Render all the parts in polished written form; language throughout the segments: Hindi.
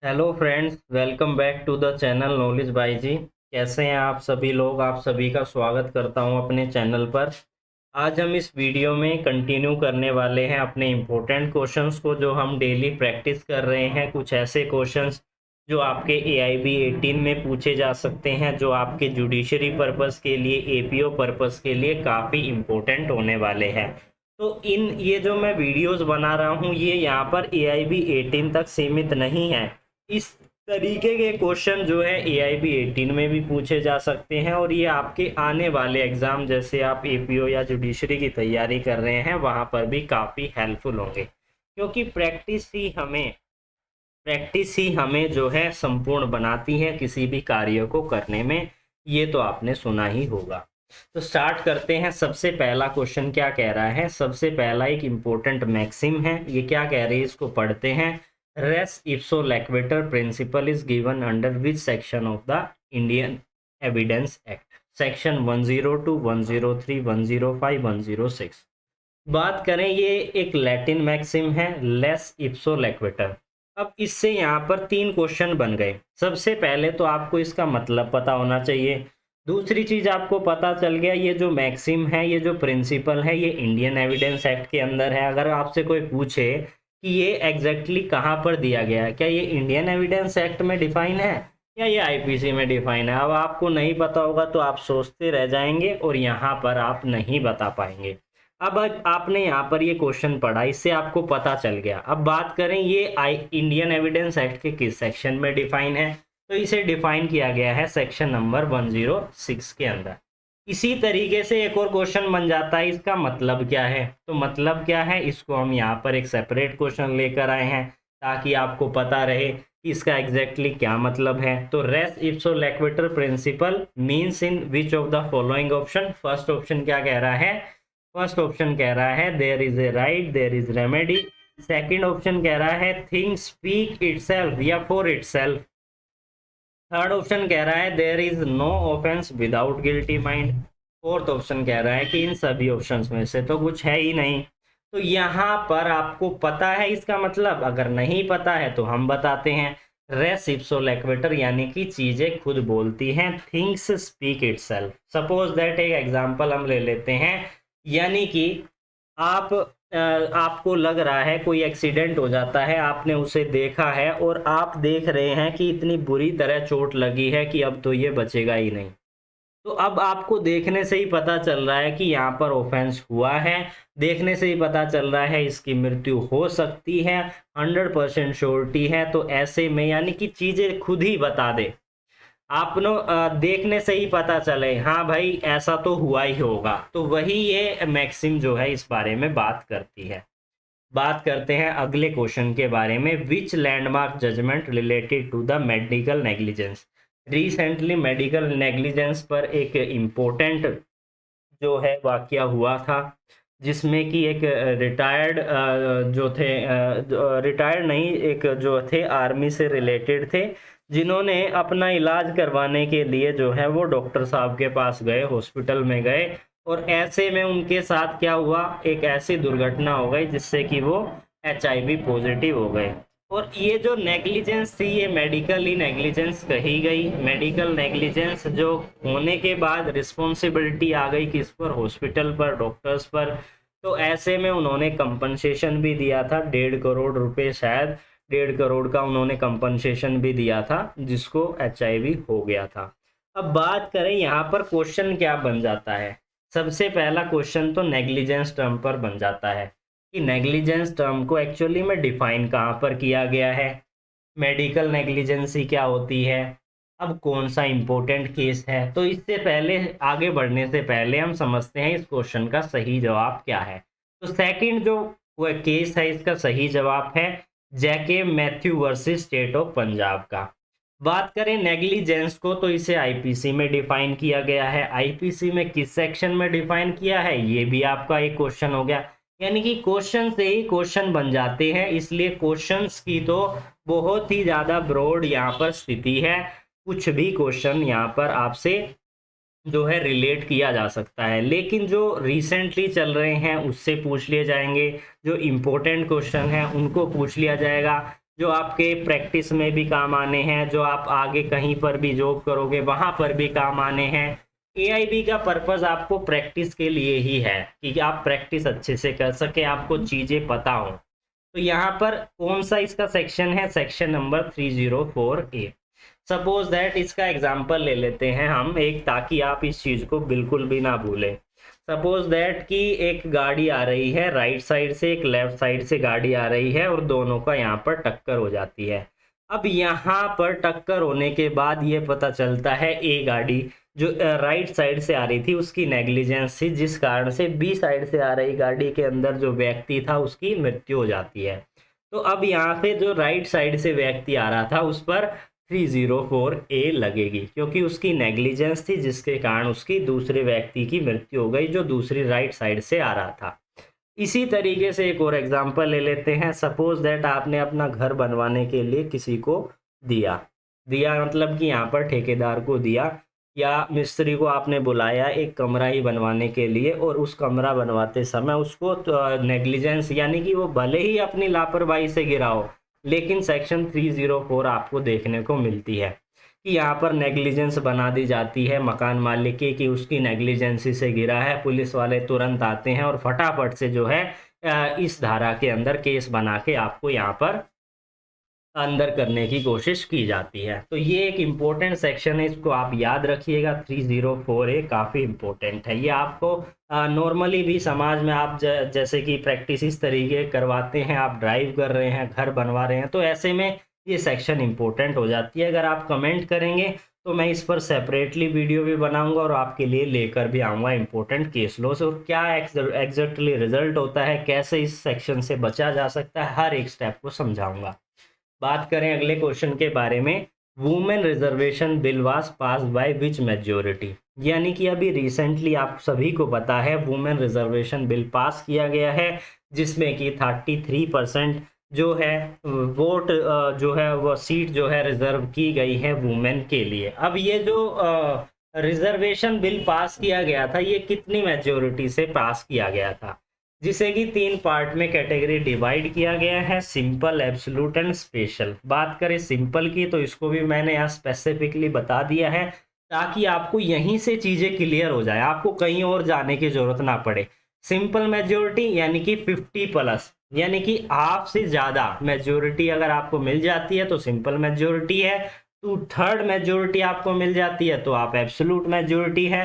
Hello friends, welcome back to the channel knowledge by G. कैसे हैं आप सभी लोग? आप सभी का स्वागत करता हूं अपने चैनल पर। आज हम इस वीडियो में कंटिन्यू करने वाले हैं अपने इम्पोर्टेंट क्वेश्चंस को जो हम डेली प्रैक्टिस कर रहे हैं। कुछ ऐसे क्वेश्चंस जो आपके AIB 18 में पूछे जा सकते हैं, जो आपके जुडिशरी पर्पस के लिए, APO पर्पस के लिए काफ़ी इम्पोर्टेंट होने वाले हैं। तो ये जो मैं वीडियोस बना रहा हूँ, ये यहाँ पर AIB 18 तक सीमित नहीं है। इस तरीके के क्वेश्चन जो है AIB 18 में भी पूछे जा सकते हैं, और ये आपके आने वाले एग्जाम, जैसे आप APO या जुडिशरी की तैयारी कर रहे हैं, वहां पर भी काफ़ी हेल्पफुल होंगे। क्योंकि प्रैक्टिस ही हमें जो है संपूर्ण बनाती है किसी भी कार्य को करने में। ये तो आपने सुना ही होगा। तो स्टार्ट करते हैं। सबसे पहला क्वेश्चन क्या कह रहा है? सबसे पहला एक इम्पोर्टेंट मैक्सिम है। ये क्या कह रही है, इसको पढ़ते हैं। Res ipsa loquitur principle is given under which section of the Indian evidence act? Section 102, 103, 105, 106। बात करें, ये एक लैटिन मैक्सिम है, लेस इप्सो लैक्वेटर। अब इससे यहाँ पर तीन क्वेश्चन बन गए। सबसे पहले तो आपको इसका मतलब पता होना चाहिए। दूसरी चीज, आपको पता चल गया ये जो मैक्सिम है, ये जो प्रिंसिपल है, ये इंडियन एविडेंस एक्ट के अंदर है। अगर आपसे कोई पूछे कि ये एग्जैक्टली कहाँ पर दिया गया है, क्या ये इंडियन एविडेंस एक्ट में डिफाइन है या ये IPC में डिफाइन है, अब आपको नहीं पता होगा तो आप सोचते रह जाएंगे और यहाँ पर आप नहीं बता पाएंगे। अब आपने यहाँ पर ये क्वेश्चन पढ़ा, इससे आपको पता चल गया। अब बात करें, ये इंडियन एविडेंस एक्ट के किस सेक्शन में डिफाइन है, तो इसे डिफाइन किया गया है सेक्शन नंबर 106 के अंदर। इसी तरीके से एक और क्वेश्चन बन जाता है, इसका मतलब क्या है? तो मतलब क्या है, इसको हम यहाँ पर एक सेपरेट क्वेश्चन लेकर आए हैं ताकि आपको पता रहे कि इसका एग्जैक्टली क्या मतलब है। तो res ipsa loquitur principle means in which of the following option? First option क्या कह रहा है? फर्स्ट ऑप्शन कह रहा है there is a right, there is remedy. Second option कह रहा है थिंग्स स्पीक इटसेल्फ या फॉर इटसेल्फ। थर्ड ऑप्शन कह रहा है there is no offence without guilty mind. Fourth option कह रहा है कि इन सभी ऑप्शंस में से तो कुछ है ही नहीं। तो यहाँ पर आपको पता है इसका मतलब? अगर नहीं पता है तो हम बताते हैं। रेस इप्सो लैक्वेटर यानी कि चीजें खुद बोलती हैं, things speak itself. Suppose that एक एग्जांपल हम ले लेते हैं, यानी कि आप आपको लग रहा है कोई एक्सीडेंट हो जाता है, आपने उसे देखा है और आप देख रहे हैं कि इतनी बुरी तरह चोट लगी है कि अब तो ये बचेगा ही नहीं। तो अब आपको देखने से ही पता चल रहा है कि यहाँ पर ऑफेंस हुआ है। देखने से ही पता चल रहा है इसकी मृत्यु हो सकती है, 100% श्योरिटी है। तो ऐसे में यानी कि चीजें खुद ही बता दे, आपने देखने से ही पता चले हाँ भाई ऐसा तो हुआ ही होगा, तो वही ये मैक्सिम जो है इस बारे में बात करती है। बात करते हैं अगले क्वेश्चन के बारे में। Which landmark judgment related to the medical negligence? Recently medical negligence पर एक इम्पोर्टेंट जो है वाकया हुआ था, जिसमें कि एक रिटायर्ड जो थे, रिटायर्ड नहीं, एक जो थे आर्मी से रिलेटेड थे, जिन्होंने अपना इलाज करवाने के लिए जो है वो डॉक्टर साहब के पास गए, हॉस्पिटल में गए, और ऐसे में उनके साथ क्या हुआ, एक ऐसी दुर्घटना हो गई जिससे कि वो HIV पॉजिटिव हो गए। और ये जो नेग्लिजेंस थी, ये मेडिकल ही नेग्लिजेंस कही गई। मेडिकल नेग्लिजेंस जो होने के बाद रिस्पॉन्सिबिलिटी आ गई किस पर? हॉस्पिटल पर, डॉक्टर्स पर। तो ऐसे में उन्होंने कंपनसेशन भी दिया था, 1.5 करोड़ रुपए, शायद 1.5 करोड़ का उन्होंने कंपनसेशन भी दिया था जिसको HIV हो गया था। अब बात करें यहाँ पर क्वेश्चन क्या बन जाता है। सबसे पहला क्वेश्चन तो नेग्लिजेंस टर्म पर बन जाता है कि नेग्लिजेंस टर्म को एक्चुअली में डिफाइन कहाँ पर किया गया है, मेडिकल नेग्लिजेंसी क्या होती है, अब कौन सा इंपॉर्टेंट केस है। तो इससे पहले, आगे बढ़ने से पहले हम समझते हैं इस क्वेश्चन का सही जवाब क्या है। तो सेकंड जो वो केस है, इसका सही जवाब है Jacob Mathew versus state of Punjab का। बात करें नेग्लिजेंस को, तो इसे IPC में डिफाइन किया गया है। IPC में किस सेक्शन में डिफाइन किया है, ये भी आपका एक क्वेश्चन हो गया। यानी कि क्वेश्चन से ही क्वेश्चन बन जाते हैं, इसलिए क्वेश्चंस की तो बहुत ही ज़्यादा ब्रॉड यहाँ पर स्थिति है। कुछ भी क्वेश्चन यहाँ पर आपसे जो है रिलेट किया जा सकता है, लेकिन जो रिसेंटली चल रहे हैं उससे पूछ लिए जाएंगे, जो इम्पोर्टेंट क्वेश्चन हैं उनको पूछ लिया जाएगा, जो आपके प्रैक्टिस में भी काम आने हैं, जो आप आगे कहीं पर भी जॉब करोगे वहां पर भी काम आने हैं। एआईबी का पर्पस आपको प्रैक्टिस के लिए ही है कि आप प्रैक्टिस अच्छे से कर सके, आपको चीजें पता हो। तो यहाँ पर कौन सा इसका सेक्शन है, section number 304A। Suppose that इसका एग्जांपल ले लेते हैं हम एक, ताकि आप इस चीज को बिल्कुल भी ना भूलें। सपोज दैट कि एक गाड़ी आ रही है राइट साइड से, एक लेफ्ट साइड से गाड़ी आ रही है और दोनों का यहाँ पर टक्कर हो जाती है। अब यहाँ पर टक्कर होने के बाद ये पता चलता है ए गाड़ी जो राइट साइड से आ रही थी उसकी नेग्लिजेंस थी, जिस कारण से बी साइड से आ रही गाड़ी के अंदर जो व्यक्ति था उसकी मृत्यु हो जाती है। तो अब यहाँ पे जो राइट साइड से व्यक्ति आ रहा था उस पर 304A लगेगी, क्योंकि उसकी नेग्लिजेंस थी जिसके कारण उसकी दूसरे व्यक्ति की मृत्यु हो गई जो दूसरी राइट साइड से आ रहा था। इसी तरीके से एक और एग्जांपल ले लेते हैं। सपोज दैट आपने अपना घर बनवाने के लिए किसी को दिया मतलब कि यहाँ पर ठेकेदार को दिया या मिस्त्री को आपने बुलाया एक कमरा ही बनवाने के लिए, और उस कमरा बनवाते समय उसको नेग्लिजेंस यानी कि वो भले ही अपनी लापरवाही से गिरा हो, लेकिन सेक्शन 304 आपको देखने को मिलती है कि यहाँ पर नेग्लिजेंस बना दी जाती है मकान मालिक की कि उसकी नेग्लिजेंसी से गिरा है। पुलिस वाले तुरंत आते हैं और फटाफट से जो है इस धारा के अंदर केस बना के आपको यहाँ पर अंदर करने की कोशिश की जाती है। तो ये एक इम्पोर्टेंट सेक्शन है, इसको आप याद रखिएगा। 304A काफ़ी इम्पोर्टेंट है। ये आपको नॉर्मली भी समाज में आप जैसे कि प्रैक्टिस इस तरीके करवाते हैं, आप ड्राइव कर रहे हैं, घर बनवा रहे हैं, तो ऐसे में ये सेक्शन इम्पोर्टेंट हो जाती है। अगर आप कमेंट करेंगे तो मैं इस पर सेपरेटली वीडियो भी बनाऊंगा और आपके लिए लेकर भी आऊँगा इम्पोर्टेंट केस लॉस और क्या एग्जैक्टली रिजल्ट होता है, कैसे इस सेक्शन से बचा जा सकता है, हर एक स्टेप को समझाऊंगा। बात करें अगले क्वेश्चन के बारे में, women reservation bill was pass by which majority. यानी कि अभी रिसेंटली आप सभी को पता है वुमेन रिजर्वेशन बिल पास किया गया है, जिसमें कि 33% जो है वोट जो है वो सीट जो है रिजर्व की गई है वुमेन के लिए। अब ये जो रिजर्वेशन बिल पास किया गया था ये कितनी मेजोरिटी से पास किया गया था, जिसे कि 3 पार्ट में कैटेगरी डिवाइड किया गया है, सिंपल, एब्सोल्यूट एंड स्पेशल। बात करें सिंपल की तो इसको भी मैंने यहाँ स्पेसिफिकली बता दिया है ताकि आपको यहीं से चीज़ें क्लियर हो जाए, आपको कहीं और जाने की जरूरत ना पड़े। सिंपल मेजोरिटी यानी कि 50+, यानी कि हाफ से ज़्यादा मेजोरिटी अगर आपको मिल जाती है तो सिंपल मेजोरिटी है। 2/3 मेजोरिटी आपको मिल जाती है तो आप एब्सोल्यूट मेजोरिटी है।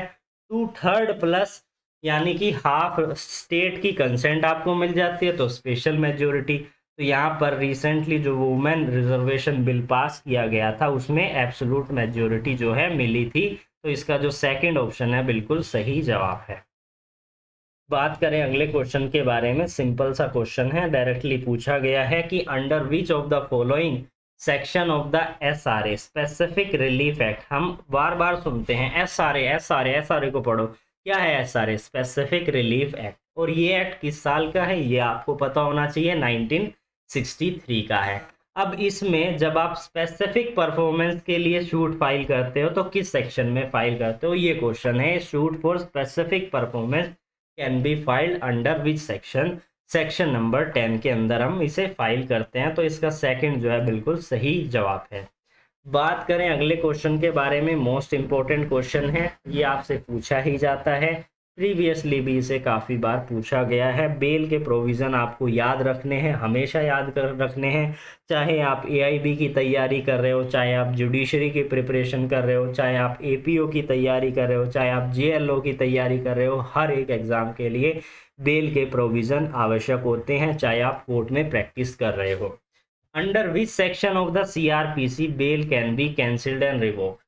2/3+ यानी कि हाफ स्टेट की कंसेंट आपको मिल जाती है तो स्पेशल मेजोरिटी। तो यहाँ पर रिसेंटली जो वुमेन रिजर्वेशन बिल पास किया गया था उसमें एब्सोल्यूट मेजोरिटी जो है मिली थी, तो इसका जो सेकंड ऑप्शन है बिल्कुल सही जवाब है। बात करें अगले क्वेश्चन के बारे में, सिंपल सा क्वेश्चन है, डायरेक्टली पूछा गया है कि under which of the following section of the SRA specific relief act. हम बार बार सुनते हैं SRA को पढ़ो, क्या है SRA स्पेसिफिक रिलीफ एक्ट, और ये एक्ट किस साल का है ये आपको पता होना चाहिए, 1963 का है। अब इसमें जब आप स्पेसिफिक परफॉर्मेंस के लिए शूट फाइल करते हो तो किस सेक्शन में फाइल करते हो, ये क्वेश्चन है। Shoot for specific performance can be filed under which section, section number 10 के अंदर हम इसे फाइल करते हैं, तो इसका सेकंड जो है बिल्कुल सही जवाब है। बात करें अगले क्वेश्चन के बारे में, मोस्ट इम्पोर्टेंट क्वेश्चन है, ये आपसे पूछा ही जाता है, प्रीवियसली भी इसे काफ़ी बार पूछा गया है। बेल के प्रोविज़न आपको याद रखने हैं, हमेशा याद कर रखने हैं, चाहे आप AIB की तैयारी कर रहे हो, चाहे आप जुडिशरी की प्रिपरेशन कर रहे हो, चाहे आप APO की तैयारी कर रहे हो, चाहे आप JLO की तैयारी कर रहे हो, हर एक एग्ज़ाम के लिए बेल के प्रोविज़न आवश्यक होते हैं, चाहे आप कोर्ट में प्रैक्टिस कर रहे हो। Under which section of the CRPC bail can be cancelled and revoked.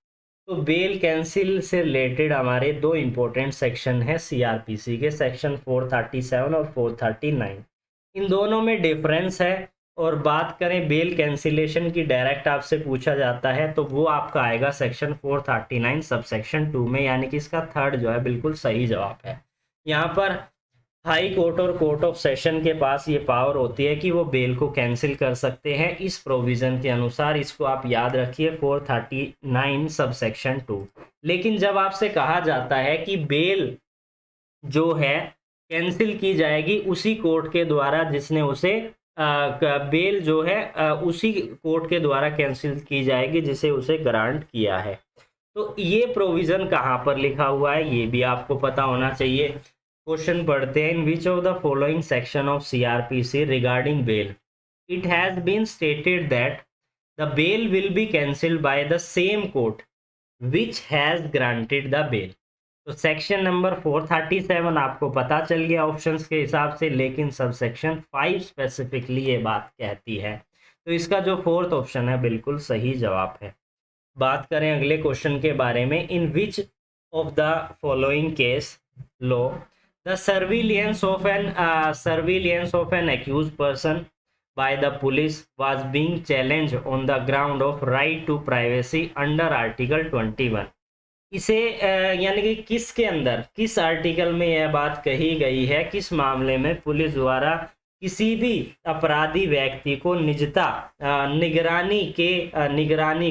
तो बेल कैंसिल से रिलेटेड हमारे 2 इंपॉर्टेंट सेक्शन है CRPC के, सेक्शन 437 और 439। इन दोनों में डिफरेंस है। और बात करें बेल कैंसिलेशन की डायरेक्ट आपसे पूछा जाता है तो वो आपका आएगा सेक्शन 439 सबसेक्शन 2 में, यानी कि इसका थर्ड जो है बिल्कुल सही जवाब है। यहाँ पर हाई कोर्ट और कोर्ट ऑफ सेशन के पास ये पावर होती है कि वो बेल को कैंसिल कर सकते हैं इस प्रोविज़न के अनुसार, इसको आप याद रखिए 439 सबसेक्शन 2। लेकिन जब आपसे कहा जाता है कि बेल जो है कैंसिल की जाएगी उसी कोर्ट के द्वारा जिसने उसे बेल जो है उसी कोर्ट के द्वारा कैंसिल की जाएगी जिसे उसे ग्रांट किया है। तो ये प्रोविजन कहाँ पर लिखा हुआ है ये भी आपको पता होना चाहिए। क्वेश्चन पढ़ते हैं, in which of the following section of CrPC regarding bail it has been stated that the bail will be cancelled by the same court which has granted the bail. तो सेक्शन नंबर 437 आपको पता चल गया ऑप्शंस के हिसाब से, लेकिन सब सेक्शन 5 स्पेसिफिकली ये बात कहती है। तो इसका जो फोर्थ ऑप्शन है बिल्कुल सही जवाब है। बात करें अगले क्वेश्चन के बारे में, in which of the following case law the surveillance of an accused person by the police was being challenged on the ground of right to privacy under article 21। इसे यानी कि किसके अंदर, किस आर्टिकल में यह बात कही गई है, किस मामले में पुलिस द्वारा किसी भी अपराधी व्यक्ति को निजता निगरानी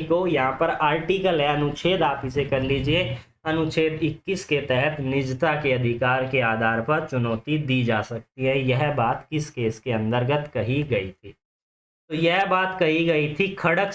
को, यहाँ पर आर्टिकल है अनुच्छेद, आप इसे कर लीजिए, अनुच्छेद 21 के तहत निजता के अधिकार के आधार पर चुनौती दी जा सकती है। यह बात किस केस के अंतर्गत कही गई थी? तो यह बात कही गई थी Kharak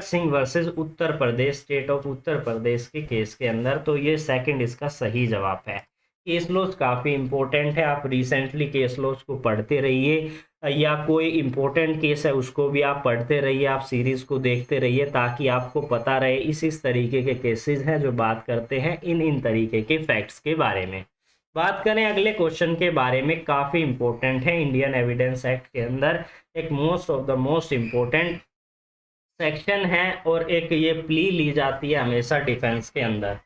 Singh versus Uttar Pradesh, state of Uttar Pradesh के केस के अंदर। तो ये सेकंड इसका सही जवाब है। केस लॉज काफ़ी इंपॉर्टेंट है, आप रिसेंटली केस लॉज को पढ़ते रहिए, या कोई इंपॉर्टेंट केस है उसको भी आप पढ़ते रहिए, आप सीरीज़ को देखते रहिए, ताकि आपको पता रहे इस तरीके के केसेस हैं जो बात करते हैं इन तरीके के फैक्ट्स के बारे में। बात करें अगले क्वेश्चन के बारे में, काफ़ी इंपॉर्टेंट है, इंडियन एविडेंस एक्ट के अंदर एक मोस्ट इम्पोर्टेंट सेक्शन है, और एक ये प्ली ली जाती है हमेशा डिफेंस के अंदर,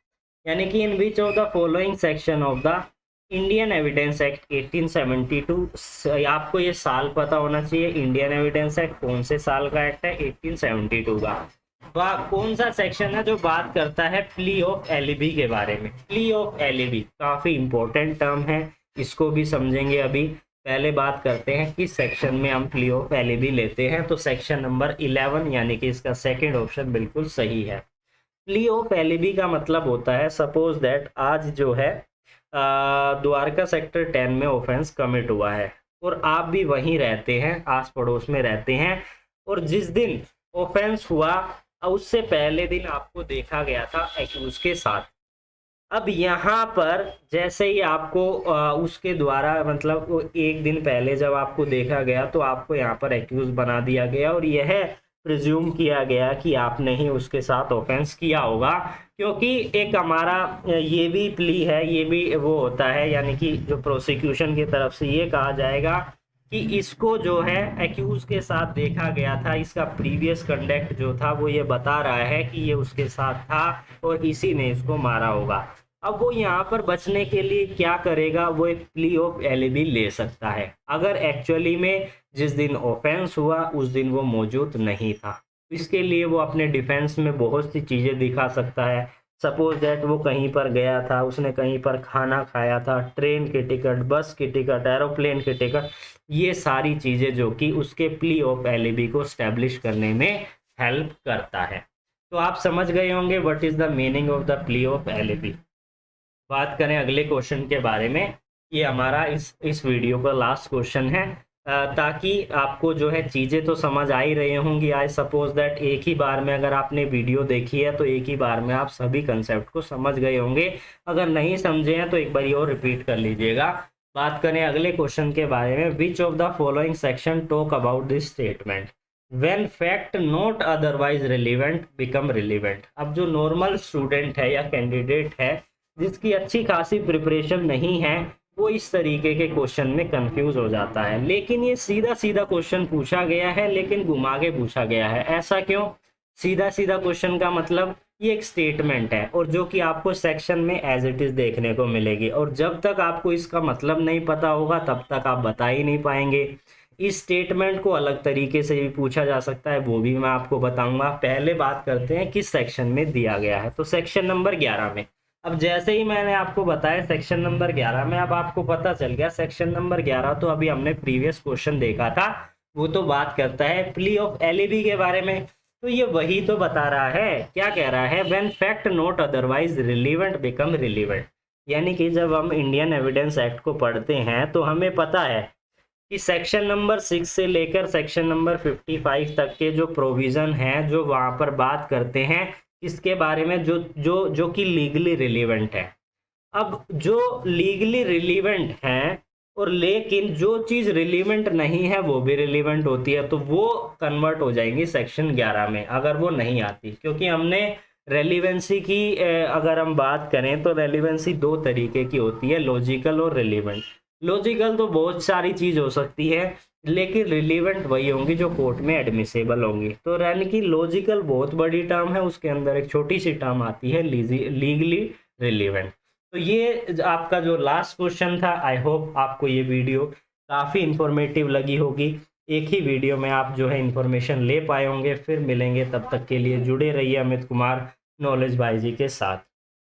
यानी कि in which of the following section of the Indian evidence act 1872, आपको ये साल पता होना चाहिए, इंडियन एविडेंस एक्ट कौन से साल का एक्ट है, 1872 का। कौन सा सेक्शन है जो बात करता है प्ली ऑफ एलिबी के बारे में? प्ली ऑफ एलिबी काफ़ी इंपॉर्टेंट टर्म है, इसको भी समझेंगे अभी। पहले बात करते हैं किस सेक्शन में हम प्ली ऑफ एलिबी लेते हैं। तो सेक्शन नंबर 11, यानी कि इसका सेकंड ऑप्शन बिल्कुल सही है। प्ली ऑफ एलिबी का मतलब होता है, सपोज दैट आज जो है द्वारका सेक्टर 10 में ऑफेंस कमिट हुआ है, और आप भी वहीं रहते हैं, आस पड़ोस में रहते हैं, और जिस दिन ऑफेंस हुआ उससे पहले दिन आपको देखा गया था एक्यूज के साथ। अब यहाँ पर जैसे ही आपको उसके द्वारा, मतलब एक दिन पहले जब आपको देखा गया तो आपको यहाँ पर एक्यूज बना दिया गया, और यह प्रिज्यूम किया गया कि आपने ही उसके साथ ऑफेंस किया होगा, क्योंकि एक हमारा ये भी प्ली है, ये भी वो होता है, यानी कि जो प्रोसिक्यूशन की तरफ से ये कहा जाएगा कि इसको जो है एक्यूज के साथ देखा गया था, इसका प्रीवियस कंडक्ट जो था वो ये बता रहा है कि ये उसके साथ था और इसी ने इसको मारा होगा। अब वो यहाँ पर बचने के लिए क्या करेगा, वो एक प्ली ऑफ एलिबी ले सकता है अगर एक्चुअली में जिस दिन ऑफेंस हुआ उस दिन वो मौजूद नहीं था। इसके लिए वो अपने डिफेंस में बहुत सी चीज़ें दिखा सकता है। सपोज दैट वो कहीं पर गया था, उसने कहीं पर खाना खाया था, ट्रेन की टिकट, बस की टिकट, एरोप्लेन की टिकट, ये सारी चीज़ें जो कि उसके प्ली ऑफ एलिबी को स्टैब्लिश करने में हेल्प करता है। तो आप समझ गए होंगे what is the meaning of the plea of alibi. बात करें अगले क्वेश्चन के बारे में, ये हमारा इस वीडियो का लास्ट क्वेश्चन है, ताकि आपको जो है चीज़ें तो समझ आ ही रही होंगी। आई सपोज दैट एक ही बार में अगर आपने वीडियो देखी है तो एक ही बार में आप सभी कंसेप्ट को समझ गए होंगे। अगर नहीं समझे हैं तो एक बार और रिपीट कर लीजिएगा। बात करें अगले क्वेश्चन के बारे में, विच of the following section talk about this statement when fact not otherwise relevant become relevant. अब जो नॉर्मल स्टूडेंट है या कैंडिडेट है जिसकी अच्छी खासी प्रिपरेशन नहीं है, वो इस तरीके के क्वेश्चन में कंफ्यूज हो जाता है। लेकिन ये सीधा सीधा क्वेश्चन पूछा गया है, लेकिन घुमा के पूछा गया है। ऐसा क्यों? सीधा सीधा क्वेश्चन का मतलब ये एक स्टेटमेंट है, और जो कि आपको सेक्शन में एज इट इज देखने को मिलेगी, और जब तक आपको इसका मतलब नहीं पता होगा तब तक आप बता ही नहीं पाएंगे। इस स्टेटमेंट को अलग तरीके से भी पूछा जा सकता है, वो भी मैं आपको बताऊंगा। पहले बात करते हैं किस सेक्शन में दिया गया है। तो सेक्शन नंबर 11 में। अब जैसे ही मैंने आपको बताया सेक्शन नंबर 11 में, अब आपको पता चल गया सेक्शन नंबर 11 तो अभी हमने प्रीवियस क्वेश्चन देखा था, वो तो बात करता है प्ली ऑफ एलिबी के बारे में। तो ये वही तो बता रहा है, क्या कह रहा है, when fact not otherwise relevant become relevant. यानी कि जब हम इंडियन एविडेंस एक्ट को पढ़ते हैं तो हमें पता है कि सेक्शन नंबर 6 से लेकर सेक्शन नंबर 55 तक के जो प्रोविज़न हैं जो वहाँ पर बात करते हैं इसके बारे में जो जो जो कि लीगली रिलीवेंट है। अब जो लीगली रिलीवेंट हैं और लेकिन जो चीज़ रिलीवेंट नहीं है वो भी रिलीवेंट होती है, तो वो कन्वर्ट हो जाएंगी सेक्शन 11 में अगर वो नहीं आती। क्योंकि हमने रेलिवेंसी की अगर हम बात करें तो रेलिवेंसी दो तरीके की होती है, लॉजिकल और रिलीवेंट। लॉजिकल तो बहुत सारी चीज़ हो सकती है, लेकिन रिलीवेंट वही होंगी जो कोर्ट में एडमिसेबल होंगी। तो यानी कि लॉजिकल बहुत बड़ी टर्म है, उसके अंदर एक छोटी सी टर्म आती है लीगली रिलीवेंट। तो ये आपका जो लास्ट क्वेश्चन था। आई होप आपको ये वीडियो काफ़ी इंफॉर्मेटिव लगी होगी। एक ही वीडियो में आप जो है इंफॉर्मेशन ले पाए होंगे। फिर मिलेंगे, तब तक के लिए जुड़े रहिए अमित कुमार नॉलेज बाई जी के साथ।